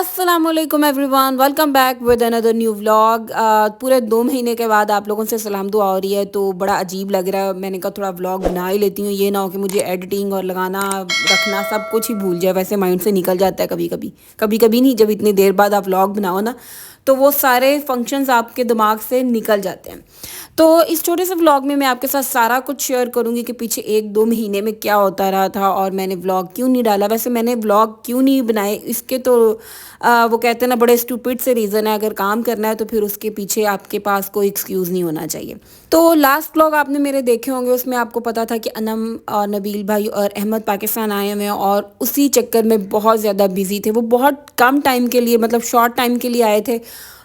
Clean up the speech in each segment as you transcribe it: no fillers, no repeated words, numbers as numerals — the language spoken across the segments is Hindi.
अस्सलामुअलैकुम everyone, welcome back with another new vlog. पूरे 2 महीने के बाद आप लोगों से सलाम दुआ हो रही है तो बड़ा अजीब लग रहा है। मैंने कहा थोड़ा व्लॉग बना ही लेती हूँ, ये ना हो कि मुझे एडिटिंग और लगाना रखना सब कुछ ही भूल जाए। वैसे माइंड से निकल जाता है कभी कभी, कभी कभी नहीं, जब इतनी देर बाद आप व्लॉग बनाओ ना तो वो सारे फंक्शंस आपके दिमाग से निकल जाते हैं। तो इस छोटे से व्लॉग में मैं आपके साथ सारा कुछ शेयर करूँगी कि पीछे 1-2 महीने में क्या होता रहा था और मैंने व्लॉग क्यों नहीं डाला। वैसे मैंने व्लॉग क्यों नहीं बनाए इसके तो वो कहते हैं ना, बड़े स्टूपिड से रीज़न है। अगर काम करना है तो फिर उसके पीछे आपके पास कोई एक्सक्यूज़ नहीं होना चाहिए। तो लास्ट व्लॉग आपने मेरे देखे होंगे, उसमें आपको पता था कि अनम और नबील भाई और अहमद पाकिस्तान आए हुए हैं और उसी चक्कर में बहुत ज़्यादा बिजी थे। वो बहुत कम टाइम के लिए, मतलब शॉर्ट टाइम के लिए आए थे।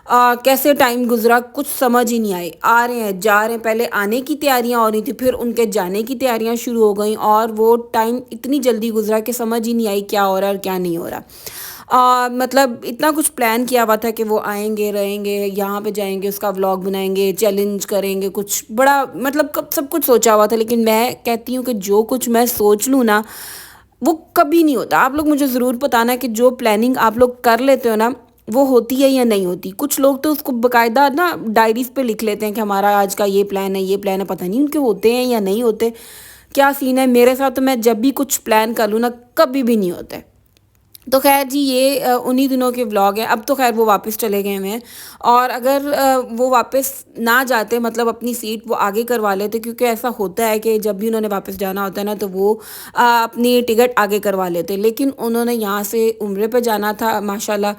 कैसे टाइम गुजरा कुछ समझ ही नहीं आई। आ रहे हैं जा रहे हैं, पहले आने की तैयारियां हो रही थी, फिर उनके जाने की तैयारियां शुरू हो गई और वो टाइम इतनी जल्दी गुजरा कि समझ ही नहीं आई क्या हो रहा है और क्या नहीं हो रहा। मतलब इतना कुछ प्लान किया हुआ था कि वो आएंगे रहेंगे यहाँ पे जाएंगे, उसका व्लॉग बनाएंगे, चैलेंज करेंगे, कुछ बड़ा मतलब कब सब कुछ सोचा हुआ था। लेकिन मैं कहती हूँ कि जो कुछ मैं सोच लूँ ना वो कभी नहीं होता। आप लोग मुझे ज़रूर बताना कि जो प्लानिंग आप लोग कर लेते हो ना वो होती है या नहीं होती। कुछ लोग तो उसको बकायदा ना डायरीज पे लिख लेते हैं कि हमारा आज का ये प्लान है, ये प्लान है। पता नहीं उनके होते हैं या नहीं होते, क्या सीन है। मेरे साथ तो मैं जब भी कुछ प्लान कर लूँ ना कभी भी नहीं होता है। तो खैर जी, ये उन्हीं दिनों के व्लॉग हैं। अब तो खैर वो वापस चले गए हुए हैं और अगर वो वापस ना जाते, मतलब अपनी सीट वो आगे करवा लेते, क्योंकि ऐसा होता है कि जब भी उन्होंने वापस जाना होता है ना तो वो अपनी टिकट आगे करवा लेते। लेकिन उन्होंने यहाँ से उम्रे पे जाना था माशाल्लाह,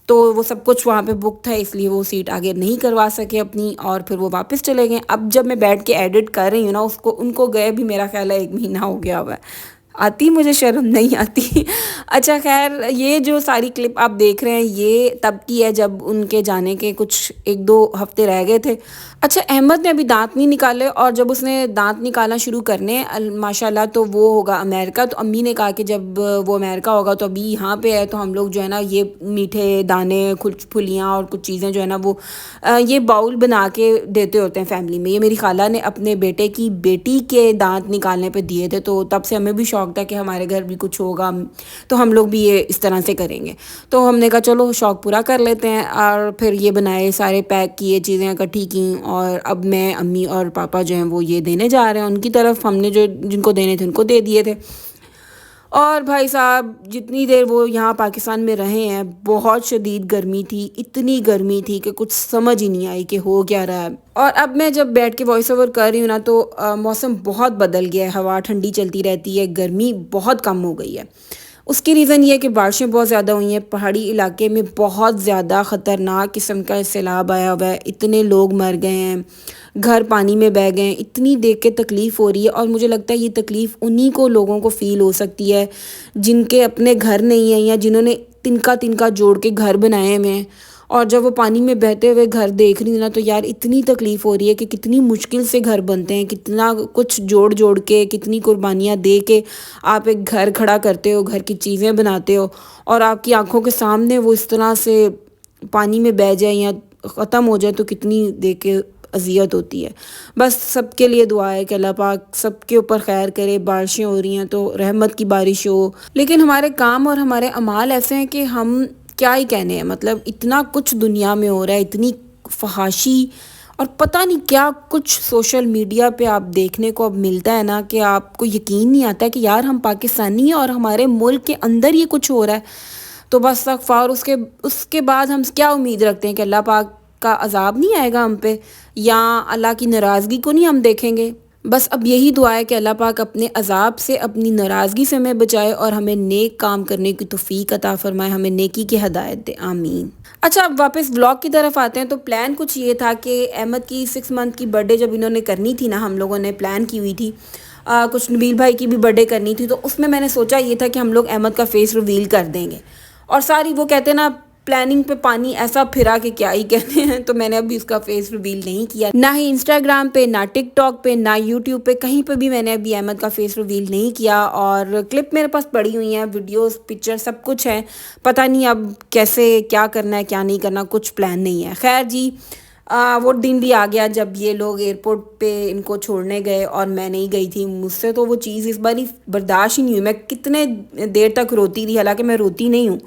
तो वो सब कुछ वहाँ पे बुक था, इसलिए वो सीट आगे नहीं करवा सके अपनी और फिर वो वापस चले गए। अब जब मैं बैठ के एडिट कर रही हूँ ना उसको, उनको गए भी मेरा ख्याल है 1 महीना हो गया हुआ है। आती मुझे शर्म नहीं आती। अच्छा खैर, ये जो सारी क्लिप आप देख रहे हैं ये तब की है जब उनके जाने के कुछ 1-2 हफ्ते रह गए थे। अच्छा, अहमद ने अभी दांत नहीं निकाले और जब उसने दांत निकालना शुरू करने माशाल्लाह तो वो होगा अमेरिका। तो अम्मी ने कहा कि जब वो अमेरिका होगा तो अभी यहाँ पे है तो हम लोग जो है ना ये मीठे दाने, कुछ फुलियाँ और कुछ चीज़ें जो है ना वो ये बाउल बना के देते होते हैं फैमिली में। ये मेरी खाला ने अपने बेटे की बेटी के दांत निकालने पे दिए थे, तो तब से हमें भी शौक था कि हमारे घर भी कुछ होगा तो हम लोग भी ये इस तरह से करेंगे। तो हमने कहा चलो शौक पूरा कर लेते हैं और फिर ये बनाए, सारे पैक किए, चीज़ें इकट्ठी की और अब मैं, अम्मी और पापा जो हैं वो ये देने जा रहे हैं उनकी तरफ। हमने जो जिनको देने थे उनको दे दिए थे। और भाई साहब जितनी देर वो यहाँ पाकिस्तान में रहे हैं बहुत शदीद गर्मी थी, इतनी गर्मी थी कि कुछ समझ ही नहीं आई कि हो क्या रहा है। और अब मैं जब बैठ के वॉइस ओवर कर रही हूँ ना तो मौसम बहुत बदल गया है, हवा ठंडी चलती रहती है, गर्मी बहुत कम हो गई है। उसकी रीज़न ये है कि बारिशें बहुत ज़्यादा हुई हैं। पहाड़ी इलाके में बहुत ज़्यादा ख़तरनाक किस्म का सैलाब आया हुआ है, इतने लोग मर गए हैं, घर पानी में बह गए हैं। इतनी देख के तकलीफ़ हो रही है और मुझे लगता है ये तकलीफ़ उन्हीं को लोगों को फ़ील हो सकती है जिनके अपने घर नहीं हैं या जिन्होंने तिनका तिनका जोड़ के घर बनाए हुए हैं। और जब वो पानी में बहते हुए घर देख रही हूँ ना तो यार इतनी तकलीफ़ हो रही है कि कितनी मुश्किल से घर बनते हैं, कितना कुछ जोड़ जोड़ के, कितनी कुर्बानियाँ दे के आप एक घर खड़ा करते हो, घर की चीज़ें बनाते हो और आपकी आंखों के सामने वो इस तरह से पानी में बह जाए या ख़त्म हो जाए तो कितनी देख के अजियत होती है। बस सबके लिए दुआ है कि अल्लाह पाक सबके ऊपर खैर करे। बारिशें हो रही हैं तो रहमत की बारिश हो, लेकिन हमारे काम और हमारे अमाल ऐसे हैं कि हम क्या ही कहने हैं। मतलब इतना कुछ दुनिया में हो रहा है, इतनी फहाशी और पता नहीं क्या कुछ सोशल मीडिया पे आप देखने को अब मिलता है ना कि आपको यकीन नहीं आता है कि यार हम पाकिस्तानी हैं और हमारे मुल्क के अंदर ये कुछ हो रहा है। तो बस इस्तग़फ़ार, उसके उसके बाद हम क्या उम्मीद रखते हैं कि अल्लाह पाक का अज़ाब नहीं आएगा हम पे या अल्लाह की नाराज़गी को नहीं हम देखेंगे। बस अब यही दुआ है कि अल्लाह पाक अपने अज़ाब से, अपनी नाराज़गी से हमें बचाए और हमें नेक काम करने की तौफ़ीक अता फ़रमाए, हमें नेकी की हिदायत दे, आमीन। अच्छा, अब वापस व्लॉग की तरफ आते हैं। तो प्लान कुछ ये था कि अहमद की 6 मंथ की बर्थडे जब इन्होंने करनी थी ना, हम लोगों ने प्लान की हुई थी। कुछ नबील भाई की भी बर्थडे करनी थी तो उसमें मैंने सोचा ये था कि हम लोग अहमद का फ़ेस रिवील कर देंगे। और सारी वो कहते हैं ना, प्लानिंग पे पानी ऐसा फिरा कि क्या ही कहने हैं। तो मैंने अभी उसका फेस रिवील नहीं किया, ना ही इंस्टाग्राम पे, ना टिकटॉक पे, ना यूट्यूब पे, कहीं पे भी मैंने अभी अहमद का फेस रिवील नहीं किया। और क्लिप मेरे पास पड़ी हुई हैं, वीडियोस, पिक्चर सब कुछ है। पता नहीं अब कैसे क्या करना है क्या नहीं करना, कुछ प्लान नहीं है। खैर जी, वो दिन भी आ गया जब ये लोग एयरपोर्ट पे इनको छोड़ने गए और मैं नहीं गई थी। मुझसे तो वो चीज़ इस बार बर्दाश्त ही नहीं हुई। मैं कितने देर तक रोती रही, हालांकि मैं रोती नहीं हूँ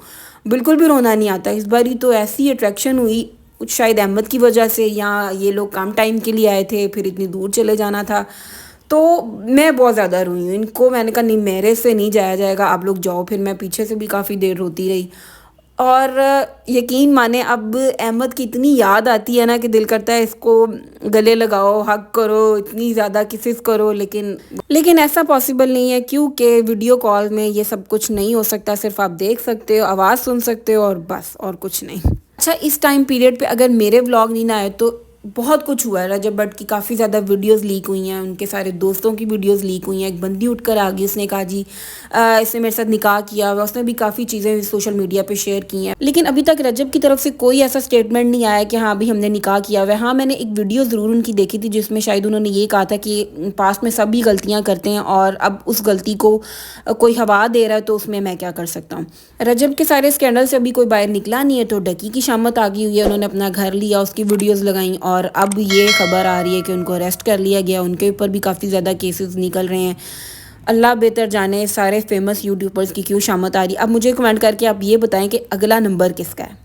बिल्कुल भी रोना नहीं आता। इस बारी तो ऐसी अट्रैक्शन हुई, कुछ शायद अहमद की वजह से, या ये लोग कम टाइम के लिए आए थे, फिर इतनी दूर चले जाना था, तो मैं बहुत ज़्यादा रोई हूँ। इनको मैंने कहा नहीं, मेरे से नहीं जाया जाएगा, आप लोग जाओ। फिर मैं पीछे से भी काफ़ी देर रोती रही। और यकीन माने अब अहमद की इतनी याद आती है ना कि दिल करता है इसको गले लगाओ, हग करो, इतनी ज़्यादा किसेस करो, लेकिन ऐसा पॉसिबल नहीं है, क्योंकि वीडियो कॉल में ये सब कुछ नहीं हो सकता। सिर्फ आप देख सकते हो, आवाज़ सुन सकते हो, और बस, और कुछ नहीं। अच्छा, इस टाइम पीरियड पे अगर मेरे व्लॉग नहीं ना आए तो बहुत कुछ हुआ है। रजब भट्ट की काफ़ी ज़्यादा वीडियोस लीक हुई हैं, उनके सारे दोस्तों की वीडियोस लीक हुई हैं। एक बंदी उठकर आ गई, उसने कहा जी इसने मेरे साथ निकाह किया हुआ। उसने भी काफ़ी चीज़ें सोशल मीडिया पे शेयर की हैं, लेकिन अभी तक रजब की तरफ से कोई ऐसा स्टेटमेंट नहीं आया कि हाँ अभी हमने निकाह किया हुआ है। हाँ, मैंने एक वीडियो ज़रूर उनकी देखी थी जिसमें शायद उन्होंने ये कहा था कि पास्ट में सभी गलतियाँ करते हैं और अब उस गलती को कोई हवा दे रहा है तो उसमें मैं क्या कर सकता हूँ। रजब के सारे स्कैंडल से अभी कोई बाहर निकला नहीं है, तो डकी की शामत आ गई हुई है। उन्होंने अपना घर लिया, उसकी वीडियोस लगाई, और अब ये खबर आ रही है कि उनको अरेस्ट कर लिया गया। उनके ऊपर भी काफ़ी ज़्यादा केसेस निकल रहे हैं। अल्लाह बेहतर जाने सारे फेमस यूट्यूबर्स की क्यों शामत आ रही है। अब मुझे कमेंट करके आप ये बताएं कि अगला नंबर किसका है।